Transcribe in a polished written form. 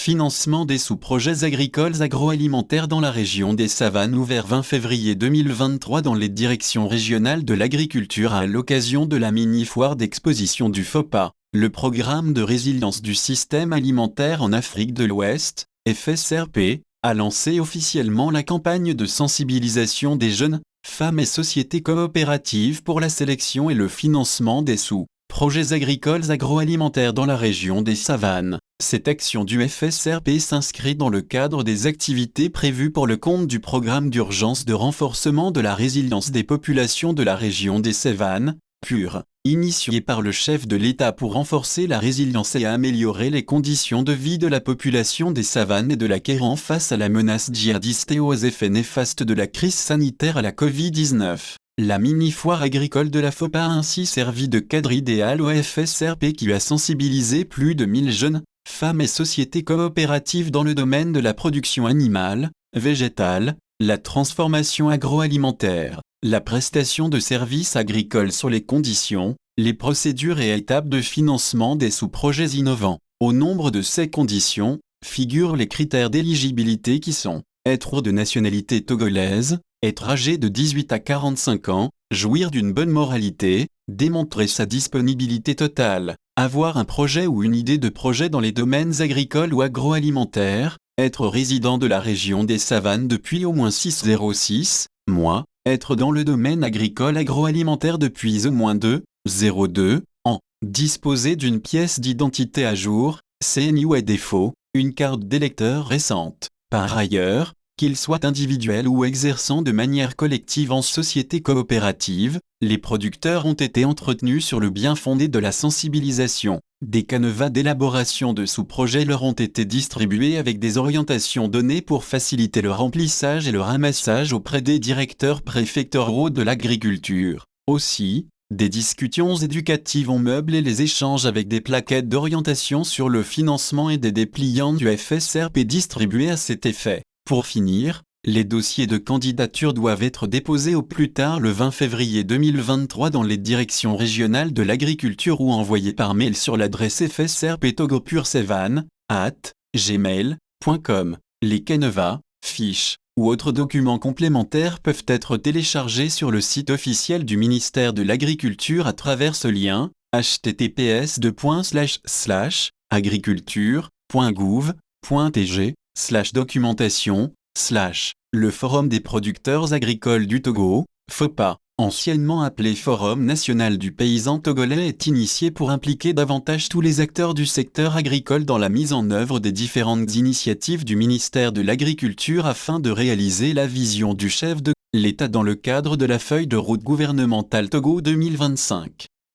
Financement des sous-projets agricoles agroalimentaires dans la région des Savanes ouvert 20 février 2023 dans les directions régionales de l'agriculture à l'occasion de la mini-foire d'exposition du FOPA, le programme de résilience du système alimentaire en Afrique de l'Ouest, FSRP, a lancé officiellement la campagne de sensibilisation des jeunes, femmes et sociétés coopératives pour la sélection et le financement des sous-projets agricoles agroalimentaires dans la région des Savanes. Cette action du FSRP s'inscrit dans le cadre des activités prévues pour le compte du programme d'urgence de renforcement de la résilience des populations de la région des Savanes, PUR, initié par le chef de l'État pour renforcer la résilience et améliorer les conditions de vie de la population des Savanes et de la Kéran face à la menace djihadiste et aux effets néfastes de la crise sanitaire à la Covid-19. La mini-foire agricole de la FOPA a ainsi servi de cadre idéal au FSRP qui a sensibilisé plus de 1000 jeunes, femmes et sociétés coopératives dans le domaine de la production animale, végétale, la transformation agroalimentaire, la prestation de services agricoles sur les conditions, les procédures et étapes de financement des sous-projets innovants. Au nombre de ces conditions, figurent les critères d'éligibilité qui sont être de nationalité togolaise, être âgé de 18 à 45 ans, jouir d'une bonne moralité, démontrer sa disponibilité totale, avoir un projet ou une idée de projet dans les domaines agricoles ou agroalimentaires, être résident de la région des Savanes depuis au moins 6,06 mois, être dans le domaine agricole agroalimentaire depuis au moins 2,02 ans, disposer d'une pièce d'identité à jour, CNI ou à défaut, une carte d'électeur récente. Par ailleurs, qu'ils soient individuels ou exerçant de manière collective en société coopérative, les producteurs ont été entretenus sur le bien fondé de la sensibilisation. Des canevas d'élaboration de sous-projets leur ont été distribués avec des orientations données pour faciliter le remplissage et le ramassage auprès des directeurs préfectoraux de l'agriculture. Aussi, des discussions éducatives ont meublé les échanges avec des plaquettes d'orientation sur le financement et des dépliants du FSRP distribués à cet effet. Pour finir, les dossiers de candidature doivent être déposés au plus tard le 20 février 2023 dans les directions régionales de l'agriculture ou envoyés par mail sur l'adresse fsrptogopursevan@gmail.com. Les canevas, fiches ou autres documents complémentaires peuvent être téléchargés sur le site officiel du ministère de l'Agriculture à travers ce lien https://agriculture.gouv.tg/documentation/ le Forum des producteurs agricoles du Togo, FOPA, anciennement appelé Forum national du paysan togolais, est initié pour impliquer davantage tous les acteurs du secteur agricole dans la mise en œuvre des différentes initiatives du ministère de l'Agriculture afin de réaliser la vision du chef de l'État dans le cadre de la feuille de route gouvernementale Togo 2025.